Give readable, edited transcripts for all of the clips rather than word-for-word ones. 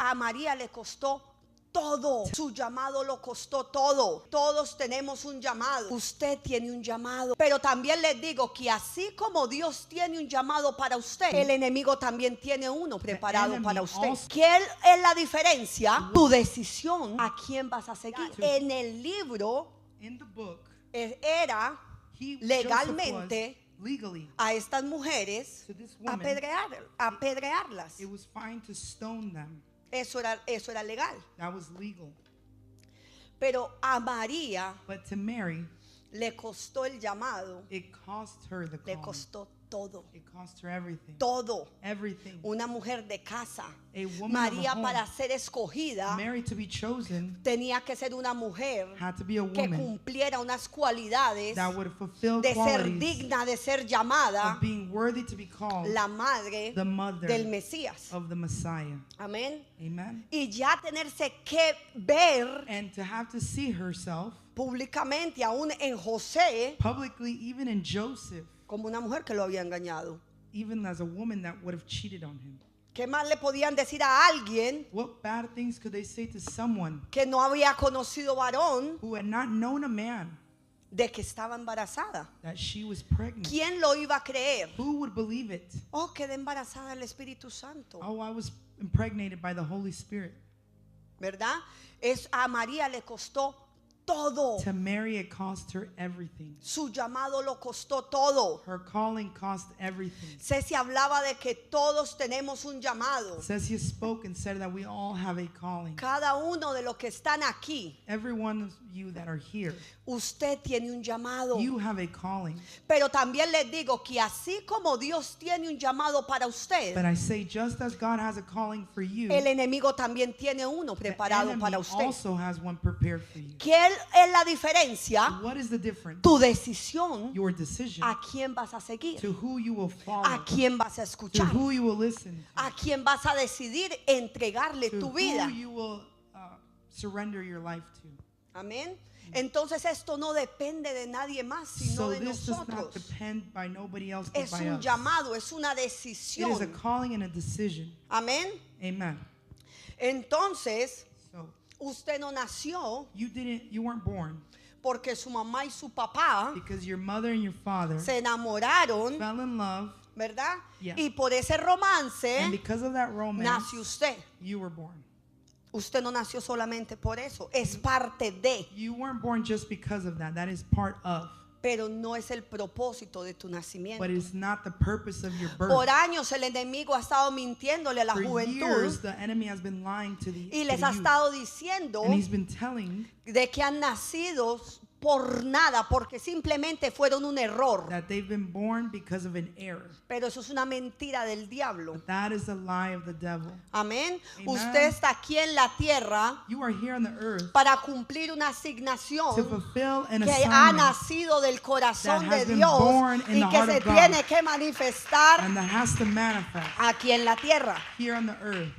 A María le costó todo. Su llamado lo costó todo. Todos tenemos un llamado. Usted tiene un llamado. Pero también les digo que así como Dios tiene un llamado para usted, el enemigo también tiene uno preparado para usted. ¿Qué es la diferencia? Tu decisión a quién vas a seguir. En el libro era legalmente a estas mujeres apedrearlas. It was fine to stone them. Eso era legal. That was legal. Pero a María But to Mary, le costó el llamado. it cost her the Le calling. costó todo. It cost her everything. Todo. Everything. Una mujer de casa. A woman María, of a home. para ser escogida, Mary, to be chosen, tenía que ser una mujer had to be a que woman cumpliera unas cualidades that would fulfill de ser qualities digna de ser llamada of being worthy to be called la madre the mother del Mesías. of the Messiah. Amén. Amen. Y ya tenerse que ver And to have to see herself públicamente, aún en José, publicly, even in Joseph, como una mujer que lo había engañado. even as a woman that would have cheated on him. ¿Qué más le podían decir a alguien What bad things could they say to someone que no había conocido varón who had not known a man de que estaba embarazada? that she was pregnant? ¿Quién lo iba a creer? Who would believe it? Oh, quedé embarazada del Espíritu Santo, Oh, I was impregnated by the Holy Spirit. ¿verdad? A María le costó todo. To Mary, it cost her everything. Su llamado lo costó todo. Her calling cost everything. Ceci hablaba de que todos tenemos un llamado. Cecia spoke and said that we all have a calling. Cada uno de los que están aquí, Every one of you that are here, usted tiene un llamado. you have a calling. Pero también les digo que así como Dios tiene un llamado para usted, But I say, just as God has a calling for you, el enemigo también tiene uno the preparado enemy para usted. also has one prepared for you. ¿Qué es la diferencia? What is the difference? Tu decisión Your decision a quién vas a seguir, to who you will follow, a quién vas a to escuchar, who you will listen, a quién vas a decidir entregarle to tu who vida. you will surrender your life to. Amén. Entonces esto no depende de nadie más sino So de this does not nosotros. depend by nobody else but Es by un us. llamado, es una It is a decisión. calling and a decision. Amén. Amen. Entonces, So usted no nació you weren't born porque su mamá y su papá because your mother and your father se enamoraron, fell in love, ¿verdad? Yeah. Y por ese romance and because of that romance, nació usted. you were born. Usted no nació solamente por eso, es parte de, You weren't born just because of that. That is part of, pero no es el propósito de tu nacimiento. but it's not the purpose of your birth. Por años el enemigo ha estado mintiéndole a la For juventud years, the enemy has been lying to y the les ha youth, estado diciendo and he's been telling de que han nacido por nada, porque simplemente fueron un error. that they've been born because of an error. Pero eso es una mentira del diablo. But that is a lie of the devil. Amén. Amen. Usted está aquí en la tierra You are here on the earth para cumplir una to asignación fulfill an que ha assignment nacido del corazón that de has been Dios born in y the que heart se of God. tiene que manifestar and that has to manifest aquí en la tierra. here on the earth.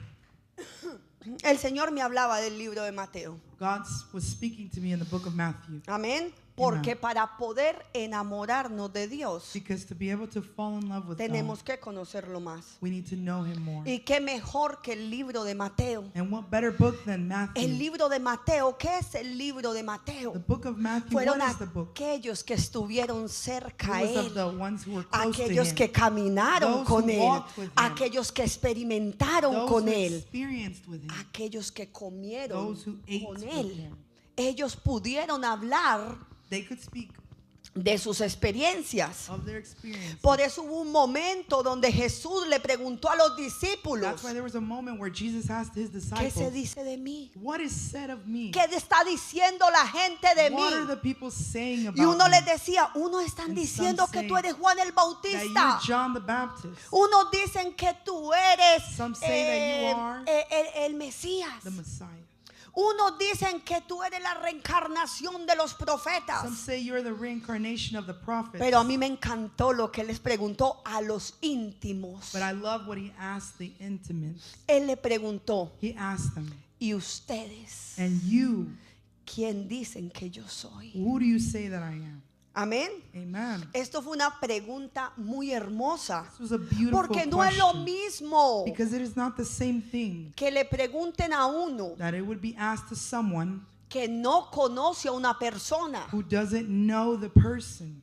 El Señor me hablaba del libro de Mateo. God was speaking to me in the book of Matthew. Amén. Porque para poder enamorarnos de Dios Because to be able to fall in love with tenemos God, que conocerlo más. we need to know Him more. Y qué mejor que el libro de Mateo. And what better book than Matthew? El libro de Mateo, ¿qué es el libro de The Mateo? book of Matthew, Fueron what is the book? aquellos que estuvieron cerca a It was of él, the ones who were close to aquellos Him. que caminaron Those con who él, walked with him. aquellos que experimentaron Those con who él, experienced with Him. aquellos que comieron Those who ate con with él. Him. Ellos pudieron hablar They could speak de sus experiencias. of their experience. Por eso hubo un momento donde Jesús le preguntó a los discípulos, That's why there was a moment where Jesus asked His ¿qué se disciples, dice de mí? what is said of me? ¿Qué está diciendo la gente de What are mí? the people saying Y uno about les me? decía, uno están And diciendo some que say tú eres Juan el That Bautista. you're John the Baptist, Unos dicen que tú eres Some say that you are el Mesías. the Messiah. Unos dicen que tú eres la reencarnación de los profetas. Some say you're the reincarnation of the prophet. Pero a mí me encantó lo que él les preguntó a los íntimos. But I love what He asked the intimates. Él le preguntó, He asked them, ¿y ustedes and you, quién dicen que yo soy? who do you say that I am? Amén. Amen. Esto fue una pregunta muy hermosa. This was a beautiful Porque no es lo question. mismo Because it is not the same thing que le pregunten a uno that it would be asked to someone que no conoce a una persona. who doesn't know the person.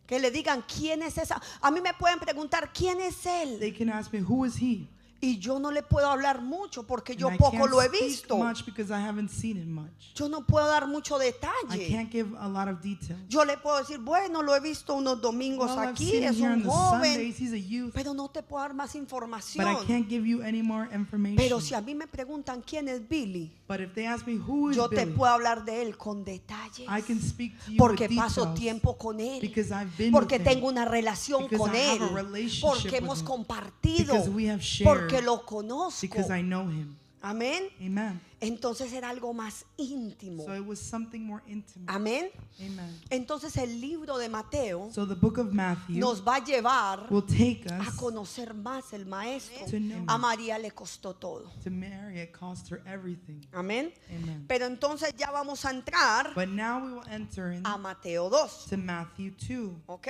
Que le digan, ¿quién es esa? A mí me pueden preguntar, ¿quién es él? They can ask me, who is he? Y yo no le puedo hablar mucho porque yo And I poco can't lo he speak visto. much because I haven't seen him much. Yo no puedo dar mucho I detalle. can't give a lot of details. Yo le puedo decir, bueno, lo he visto unos domingos Well, I've aquí, seen him es here on un the joven, Sundays. He's a youth, pero no te puedo dar más but I información. can't give you any more information. Pero si a mí me preguntan quién es Billy, But if they ask me who is yo te Billy, puedo hablar de él con detalles. I can speak to you Porque with paso details tiempo con él. because I've been Porque with him, tengo una relación because con I have él. a relationship Porque with hemos him, compartido. because we have shared, Porque lo conozco. because I know him. Amén. Amen. Entonces era algo más íntimo. So it was something more intimate. Amén. Amen. Entonces el libro de Mateo So the book of Matthew nos va a llevar will take a us conocer más el maestro. to know A María le costó todo. to Mary. It cost her everything. Amén. Amen. Pero entonces ya vamos a entrar But now we will enter a Mateo 2. into Matthew 2. ¿Ok?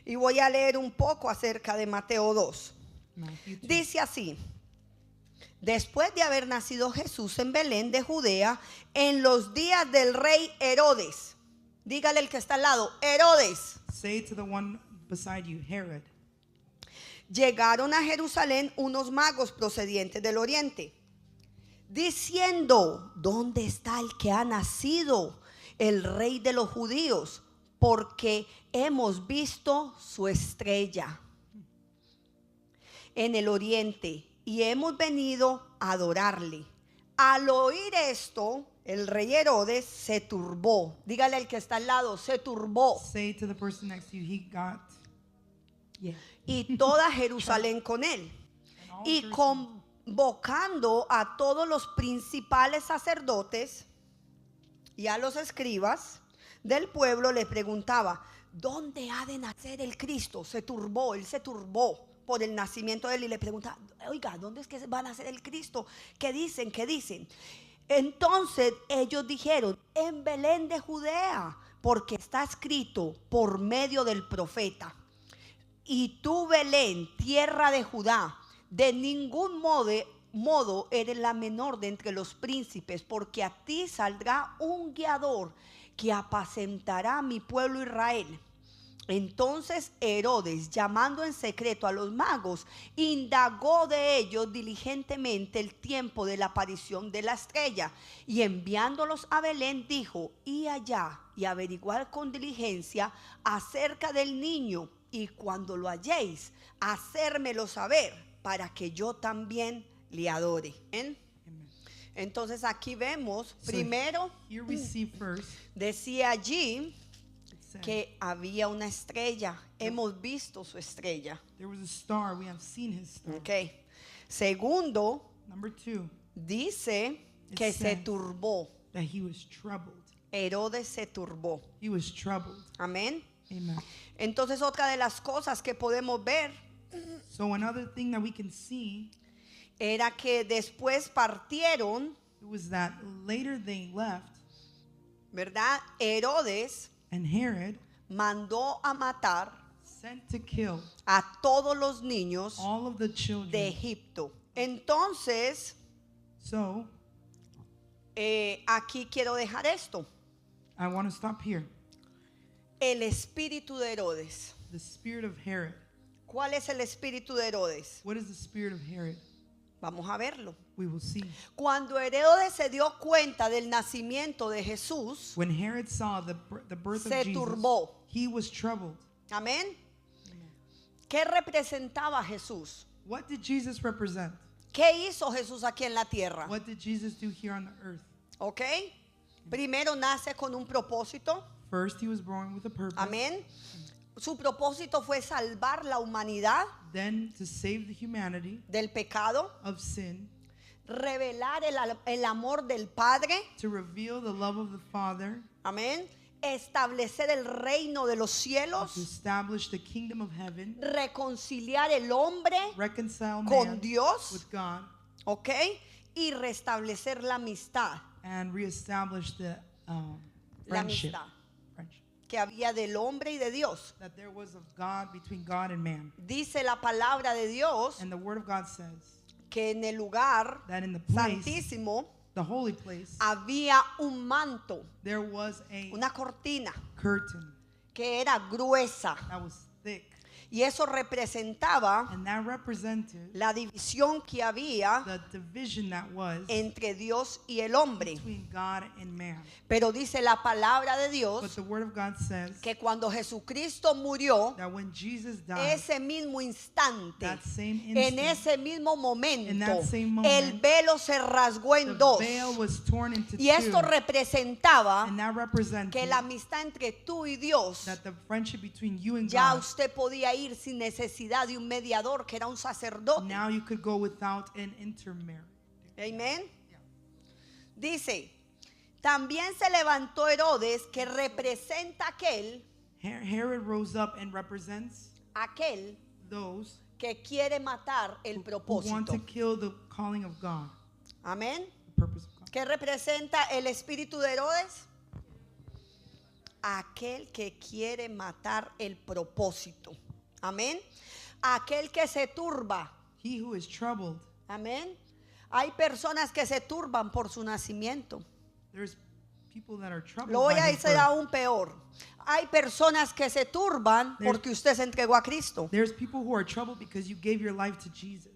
Y voy a leer un poco acerca de Mateo 2. Matthew 2. Dice así: después de haber nacido Jesús en Belén de Judea, en los días del rey Herodes. Dígale el que está al lado, Herodes. Say to the one beside you, Herod. Llegaron a Jerusalén unos magos procedientes del oriente, diciendo, ¿dónde está el que ha nacido, el rey de los judíos? Porque hemos visto su estrella en el oriente y hemos venido a adorarle. Al oír esto, el rey Herodes se turbó. Dígale al que está al lado, se turbó. Say to the person next to you, he got. Yeah. Y toda Jerusalén con él. Y convocando a todos los principales sacerdotes y a los escribas del pueblo, le preguntaba, ¿dónde ha de nacer el Cristo? Se turbó, él se turbó por el nacimiento de él y le preguntaba, oiga, ¿dónde es que va a nacer el Cristo? ¿Qué dicen? ¿Qué dicen? Entonces ellos dijeron, en Belén de Judea, porque está escrito por medio del profeta. Y tú, Belén, tierra de Judá, de ningún modo eres la menor de entre los príncipes, porque a ti saldrá un guiador que apacentará a mi pueblo Israel. Entonces Herodes, llamando en secreto a los magos, indagó de ellos diligentemente el tiempo de la aparición de la estrella, y enviándolos a Belén dijo, id allá y averiguad con diligencia acerca del niño, y cuando lo halléis, hacérmelo saber, para que yo también le adore. ¿Ven? Entonces aquí vemos, primero, Here we see first decía allí it said, que había una estrella. Hemos visto su estrella. there was a star. We have seen his star. Ok. Segundo, Number 2, dice que se says turbó. that he was troubled. Herodes se turbó. He was troubled. Amén. Amen. Entonces otra de las cosas que podemos ver So another thing that we can see, era que después partieron, it was that later they left, ¿verdad? Herodes and Herod mandó a matar sent to kill a todos los niños all of the children. de Egipto. Entonces, So aquí quiero dejar esto. I want to stop here. El espíritu de Herodes. The spirit of Herod. ¿Cuál es el espíritu de Herodes? What is the spirit of Herod? Vamos a verlo. We will see. Cuando Herodes se dio cuenta del nacimiento de Jesús, When Herod saw the birth se of Jesus, turbó. he was troubled. amén. ¿Qué representaba Jesús? What did Jesus represent? ¿Qué hizo Jesús aquí en la tierra? What did Jesus do here on the earth? ¿Ok? Primero nace con un propósito. First, he was born with a purpose. Amén. Su propósito fue salvar la humanidad Then to save the humanity del pecado, of sin, revelar el amor del Padre. to reveal the love of the Father, Amén. Establecer el reino de los to cielos. establish the kingdom of heaven, Reconciliar el hombre reconcile con man Dios. with God, ¿Ok? Y restablecer la amistad. and reestablish the La friendship. amistad. Friendship. que había del hombre y de Dios. that there was of God between God and man. Dice la palabra de Dios And the word of God says que en el lugar that in the place, santísimo the holy place, había un manto, there was a una cortina curtain que era gruesa, that was thick. y eso representaba And that represented la división que había the division that was entre Dios y el hombre. between God and man. Pero dice la palabra de But Dios the word of God says que cuando Jesucristo murió, that when Jesus died, ese mismo instante, that same en instant, ese mismo in momento, that same moment, el velo se rasgó en the dos. veil was torn into Y esto two. representaba And that represented que la amistad entre tú y Dios, that the friendship between you and ya God, usted podía ir sin necesidad de un mediador que era un sacerdote. now you could go without an intermarriage. Amén. Dice, también se levantó Herodes, que representa Herod rose up and represents aquel those que quiere matar el who want to propósito. kill the calling of God, Amén. the purpose of God. ¿Qué representa el espíritu de Herodes? Aquel que quiere matar el propósito. Amén. Aquel que se turba. He who is troubled. Amén. Hay personas que se turban por su nacimiento. There's people that are troubled Lo voy by a his decir birth. aún peor. Hay personas que se turban porque usted se entregó a Cristo. There's people who are troubled because you gave your life to Jesus.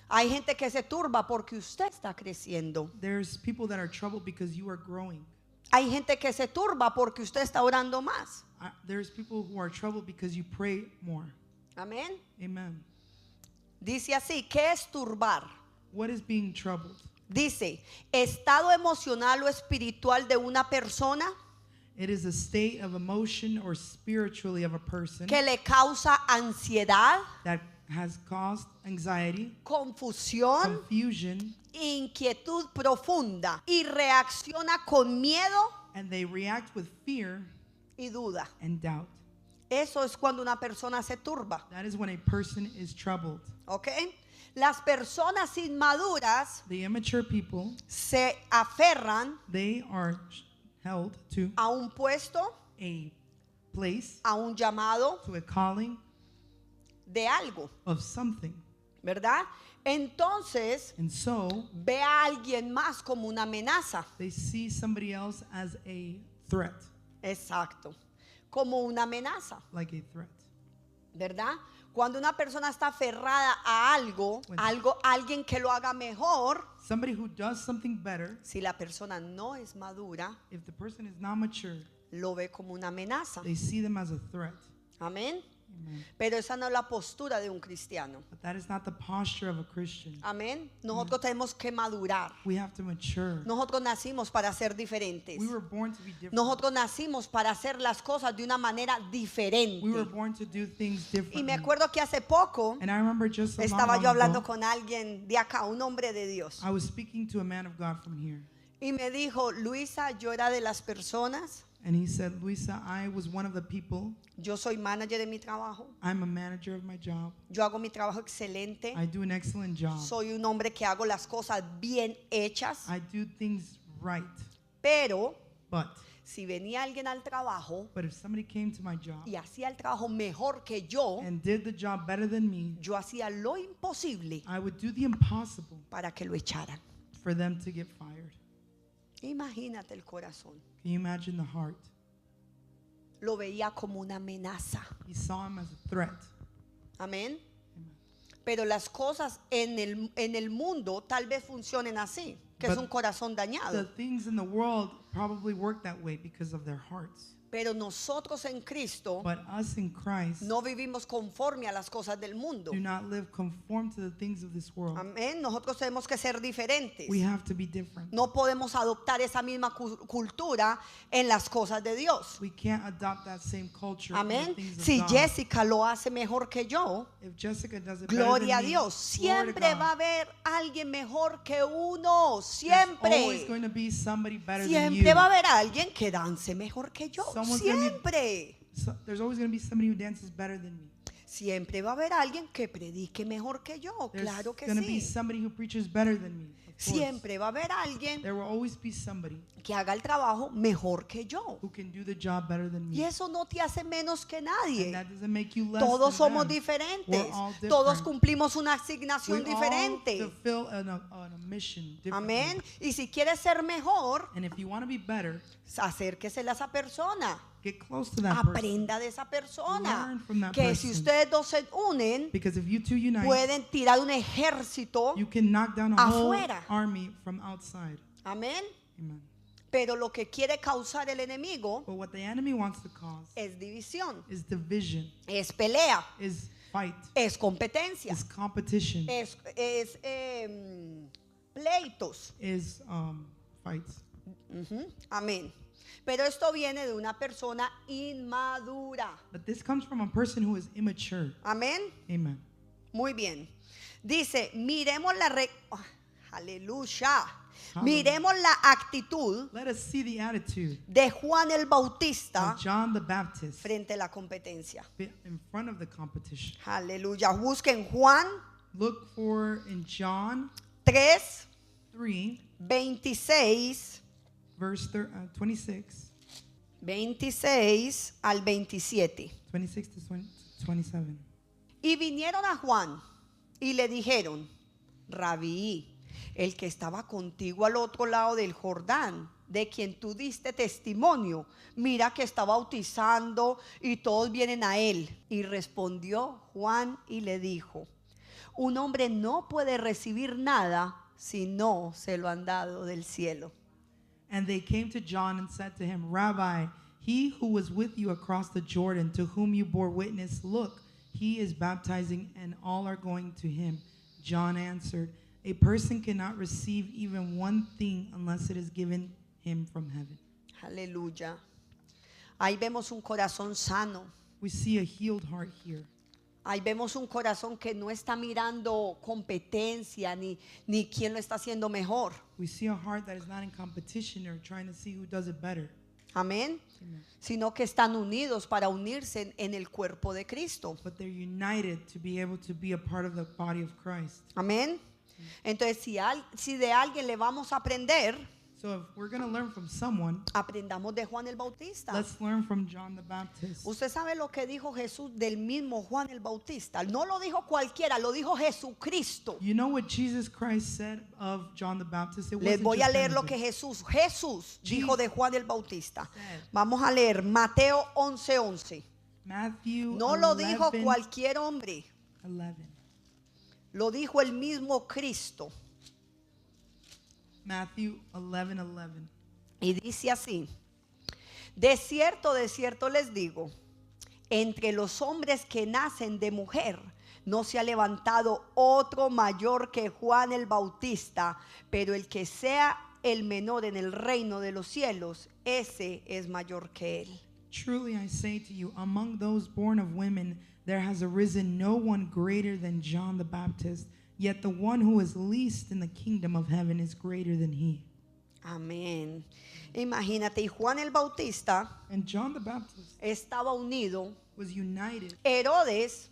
Hay gente que se turba porque usted está creciendo. There's people that are troubled because you are growing. Hay gente que se turba porque usted está orando más. There's people who are troubled because you pray more. Amén. Amen. Dice así, ¿qué es turbar? What is being troubled? Dice, estado emocional o espiritual de una persona It is a state of emotion or spiritually of a person que le causa ansiedad, that has caused anxiety, confusión, confusion, inquietud profunda y reacciona con miedo and they react with fear y duda. and doubt. Eso es cuando una persona se turba, That is when a person is troubled. ¿ok? Las personas inmaduras The immature people, se aferran they are held to a un puesto, a place, a un llamado to a calling de algo, of something. ¿verdad? Entonces And so ve a alguien más como una amenaza. they see somebody else as a threat, Exacto, como una amenaza, like a threat. ¿verdad? Cuando una persona está aferrada a algo, alguien que lo haga mejor, Somebody who does something better, si la persona no es madura, if the person is not mature, lo ve como una amenaza. they see them as a threat. Amén. Amen. Pero esa no es la postura de un cristiano. But that is not the posture of a Christian. Amén. Nosotros tenemos que madurar. We have to mature. Nosotros nacimos para ser diferentes. We were born to be different. Nosotros nacimos para hacer las cosas de una manera We were diferente. born to do things Y differently. me acuerdo que hace poco And I remember just so estaba long yo hablando ago, con alguien de acá, un hombre de Dios. I was speaking to a man of God from here. Y me dijo, Luisa, yo era de las personas, And he said, Luisa, I was one of the people. yo soy manager de mi trabajo, I'm a manager of my job. yo hago mi trabajo excelente, I do an excellent job. soy un hombre que hago las cosas bien hechas, I do things right. pero But si venía alguien al trabajo if somebody came to my job y hacía el trabajo mejor que yo, and did the job better than me, yo hacía lo imposible I would do the impossible para que lo echaran. for them to get fired. Imagínate el corazón. Can you imagine the heart? Lo veía como una amenaza. He saw him as a threat. Amén. Amen. Pero las cosas en el mundo tal vez funcionen así, que es But un corazón The dañado. things in the world probably work that way because of their hearts. Pero nosotros en Cristo But us in Christ no vivimos conforme a las cosas del mundo. do not live conform to the things of this world. Amén. Nosotros tenemos que ser diferentes. We have to be different. No podemos adoptar esa misma cultura en las cosas de Dios. We can't adopt that same culture in the Amén. things of Si God. Jessica lo hace mejor que yo, If Jessica does it better gloria a than me, Dios. glory to Siempre God. va a haber alguien mejor que uno. There's always Siempre. going to be somebody better than Siempre you. va a haber alguien que dance mejor que yo. Someone's gonna be- Siempre. There's always going to be somebody who dances better than me. Siempre va a haber alguien que predique mejor que yo. There's Claro que going to be sí. somebody who preaches better than me. Of siempre va a haber alguien There will always be somebody que haga el trabajo mejor que yo. who can do the job better than Y me. eso no te hace menos que And nadie. that doesn't make you less Todos than somos them. diferentes. We're all different. Todos cumplimos una We asignación all diferente. fulfill a mission differently. Amén. Y si quieres ser mejor, And if you want to be better, acérquese a esa persona. get close to that person. Aprenda de esa persona. Learn from that Que si person. ustedes dos se unen, Because if you two unite, pueden tirar un ejército. you can knock down a Afuera. whole army from outside. Amén. Amen. Pero lo que quiere causar el enemigo But what the enemy wants to cause es división, is division, es pelea, is fight, es competencia, is competition, es pleitos. is fights. Ujú. Amén. Pero esto viene de una persona inmadura. But this comes from a person who is immature. Amén. Amen. Muy bien. Dice, miremos aleluya. Hallelujah. Miremos la actitud Let us see the attitude de Juan el Bautista of John the Baptist frente a la competencia. in front of the competition. Aleluya. Busquen Juan Look for in John 3, 3, 26, verse 26, 26 al 27. 26 to 27. Y vinieron a Juan y le dijeron, Rabí, el que estaba contigo al otro lado del Jordán, de quien tú diste testimonio, mira que está bautizando y todos vienen a él. Y respondió Juan y le dijo, un hombre no puede recibir nada si no se lo han dado del cielo. And they came to John and said to him, Rabbi, he who was with you across the Jordan, to whom you bore witness, look, he is baptizing, and all are going to him. John answered, a person cannot receive even one thing unless it is given him from heaven. Aleluya. Ahí vemos un corazón sano. We see a healed heart here. Ahí vemos un corazón que no está mirando competencia ni quién lo está haciendo mejor. We see a heart that is not in competition or trying to see who does it better. Amén. Amen. Sino que están unidos para unirse en el cuerpo de Cristo. But they're united to be able to be a part of the body of Christ. Amén. Entonces, si de alguien le vamos a aprender, So if we're going to learn from someone, aprendamos de Juan el Bautista. let's learn from John the Baptist. Usted sabe lo que dijo Jesús del mismo Juan el Bautista. No lo dijo cualquiera, lo dijo Jesucristo. You know what Jesus Christ said of John the Baptist? It Les wasn't voy a just leer lo anybody. que Jesús dijo de Juan el Bautista. said. Vamos a leer Mateo 11:11. Matthew No lo dijo 11, cualquier hombre, 11. lo dijo el mismo Cristo. Matthew 11:11. Y dice así: de cierto les digo, entre los hombres que nacen de mujer no se ha levantado otro mayor que Juan el Bautista, pero el que sea el menor en el reino de los cielos, ese es mayor que él. Truly I say to you, among those born of women, there has arisen no one greater than John the Baptist. Yet the one who is least in the kingdom of heaven is greater than he. Amén. Imagínate, y Juan el Bautista And John the Baptist estaba unido. was united. Herodes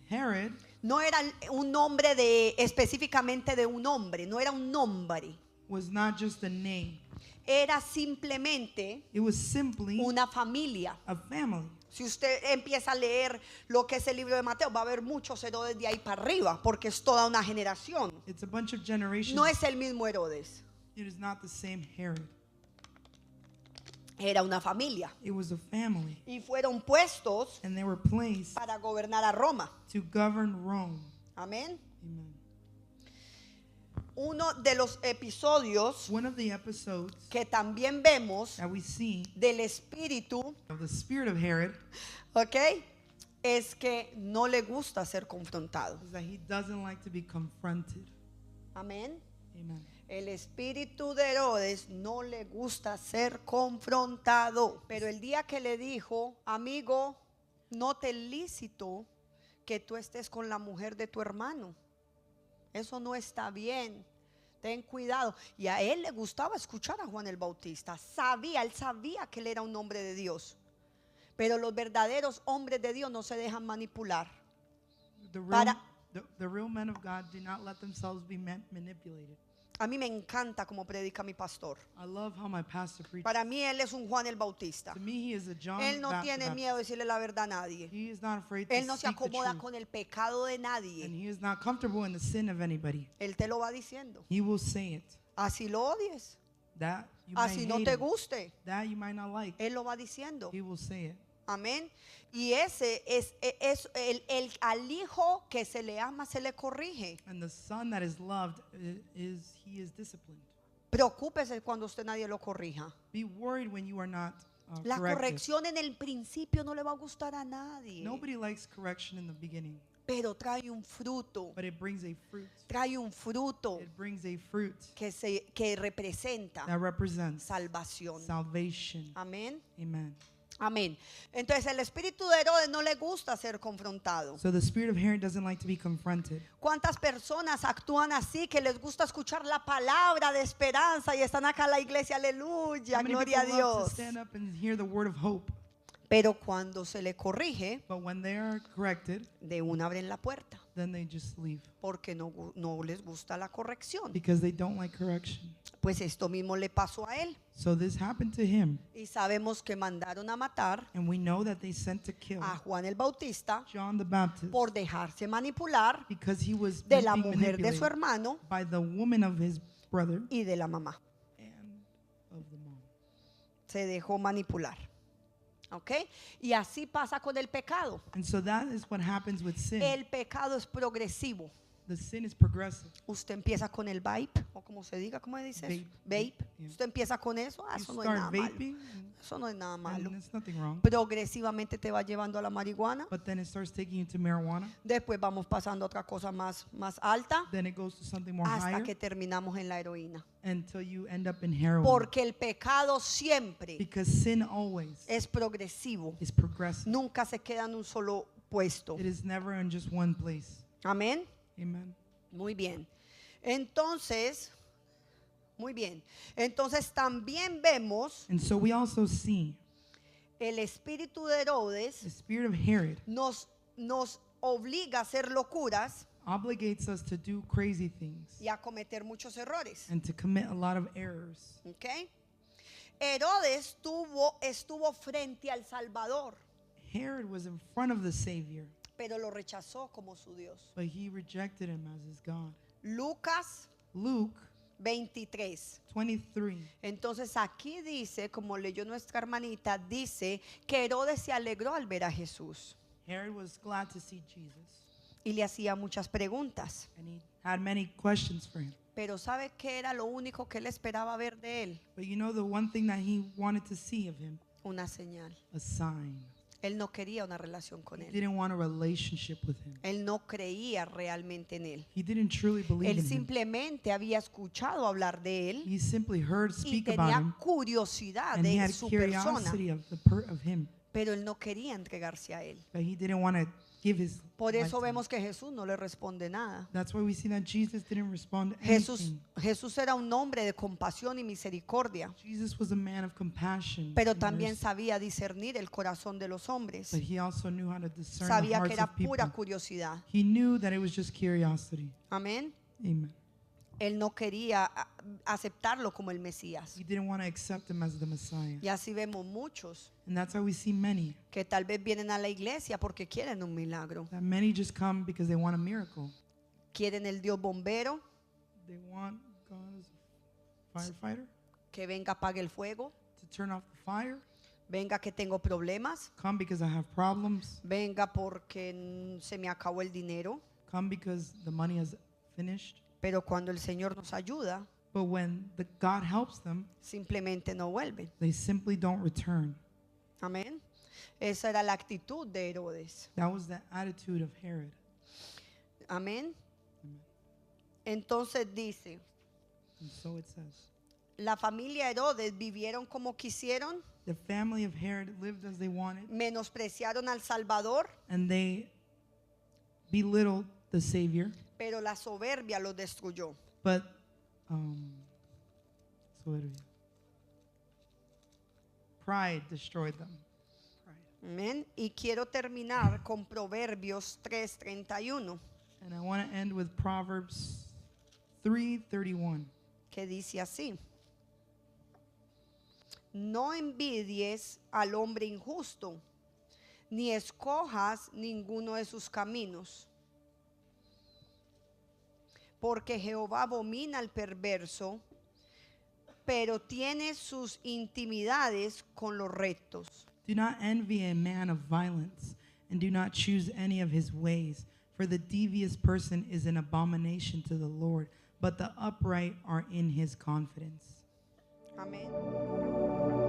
Herod no era un nombre específicamente de un hombre, no era un nombre. was not just a name. Era simplemente It was simply una familia. a family. Si usted empieza a leer lo que es el libro de Mateo, va a haber muchos Herodes de ahí para arriba, porque es toda una generación. It's a bunch of generations. No es el mismo Herodes, It is not the same Herod. era una familia. It was a family. Y fueron puestos And they were placed para gobernar a Roma. to govern Rome. Amén. Amen. Uno de los episodios One of the episodes que también vemos that we see del espíritu, of the spirit of Herod ¿ok? Es que no le gusta ser confrontado. is that he doesn't like to be confronted. Amén. Amen. El espíritu de Herodes no le gusta ser confrontado. Pero el día que le dijo, amigo, no te es lícito que tú estés con la mujer de tu hermano. Eso no está bien. Ten cuidado. Y a él le gustaba escuchar a Juan el Bautista. Él sabía que él era un hombre de Dios. Pero los verdaderos hombres de Dios no se dejan manipular. The real men of God do not let themselves be manipulated. A mí me encanta cómo predica mi pastor. I love how my pastor preaches. Para mí él es un Juan el Bautista. To me, he is a John Él no tiene Baptist. miedo de decirle la verdad a nadie. He is not afraid to Él no se speak the acomoda truth. con el pecado de And nadie. he is not comfortable in the sin of anybody. Él te lo va diciendo. He will say it. Así lo odies. That you might Así no hate te him. guste. That you might not like. Él lo va diciendo. He will say it. Amén. Y ese es al hijo que se le ama, se le corrige. And the son that is loved he is disciplined. Preocúpese cuando usted nadie lo corrija. Be worried when you are not La corrected. corrección en el principio no le va a gustar a nadie. Nobody likes correction in the beginning, Pero trae un fruto. but it brings a fruit. Trae un fruto It brings a fruit que representa that represents salvación. salvation. Amén. Amen. Amén. Entonces el espíritu de Herodes no le gusta ser confrontado. So the spirit of Herod doesn't like to be confronted. ¿Cuántas personas actúan así que les gusta escuchar la palabra de esperanza y están acá en la iglesia? Aleluya, How many gloria a people love to Dios. stand up and hear the word of hope, Pero cuando se le corrige, but when they are corrected, de una abren la puerta then they just leave porque no les gusta la corrección. because they don't like correction. Pues esto mismo le pasó a él. So this happened to him, Y sabemos que mandaron a matar and we know that they sent to kill a Juan el Bautista John the Baptist por dejarse manipular because he was de la being mujer de su manipulated hermano by the woman of his brother y de la mamá. and of the mom. Se dejó manipular. ¿Ok? Y así pasa con el pecado. And so that is what happens with sin. El pecado es progresivo. The sin is progressive. Usted empieza con el vape, o como se diga, ¿cómo se dice eso? Vape. Vape. Yeah. Usted empieza con eso, You eso no es nada start malo. vaping, Eso no es nada malo. and there's nothing wrong. Progresivamente te va llevando a la marihuana. But then it starts taking you to marijuana. Después vamos pasando a otra cosa más alta Then it goes to something more hasta higher que terminamos en la heroína. until you end up in heroin. Porque el pecado siempre Because sin always es progresivo. is progressive. Nunca se queda en un solo puesto. It is never in just one place. Amén. Amen. Muy bien. Entonces, muy bien. Entonces también vemos And so we also see el espíritu de Herodes the spirit of Herod nos obliga a hacer locuras obligates us to do crazy things y a cometer muchos errores. and to commit a lot of errors. ¿Ok? Herodes estuvo frente al Salvador, Herod was in front of the Savior, pero lo rechazó como su Dios. but he rejected him as his God. Lucas Luke 23. 23. Entonces aquí dice, como leyó nuestra hermanita, dice que Herodes se alegró al ver a Jesús Herod was glad to see Jesus, y le hacía muchas preguntas. and he had many questions for him. Pero ¿sabe qué era lo único que él esperaba ver de él? But you know the one thing that he wanted to see of him? Una señal. A sign. Él no quería una relación con He él. didn't want a relationship with him. Él no creía realmente en él. He didn't truly believe Él in him. simplemente había escuchado hablar de él He simply heard y speak about tenía him, curiosidad and he de had su persona, curiosity of him, pero él no quería entregarse a él. but he didn't want to give his Por life eso to him. vemos que Jesús no le responde nada. That's why we see that Jesus didn't respond to Jesús anything. era un hombre de compasión y misericordia, Jesus was a man of compassion, pero and también mercy, sabía discernir el corazón de los hombres. but he also knew how to discern the Sabía que hearts era of people. pura curiosidad. He knew that it was just curiosity. Amén. Amen. Él no quería aceptarlo como el Mesías. He didn't want to accept him as the Messiah. Y así vemos muchos And that's how we see many, que tal vez vienen a la iglesia porque quieren un milagro. that many just come because they want a miracle. Quieren el Dios bombero They want God as a firefighter que venga, apague el fuego. to turn off the fire. Venga que tengo problemas. Come because I have problems. Venga porque se me acabó el dinero. Come because the money is finished. Pero cuando el Señor nos ayuda, But when God helps them, simplemente no vuelven. they simply don't return. Amén. Esa era la actitud de Herodes. That was the attitude of Herod. Amén. Entonces dice, And so it says, la familia Herodes vivieron como quisieron, the family of Herod lived as they wanted, menospreciaron al Salvador, and they belittled the Savior. pero la soberbia los destruyó. But pride destroyed them. Pride. Amén. Y quiero terminar con Proverbios 3:31. And I want to end with Proverbs 3:31. que dice así: no envidies al hombre injusto, ni escojas ninguno de sus caminos, porque Jehová abomina al perverso, pero tiene sus intimidades con los rectos. Do not envy a man of violence, and do not choose any of his ways, for the devious person is an abomination to the Lord, but the upright are in his confidence. Amén.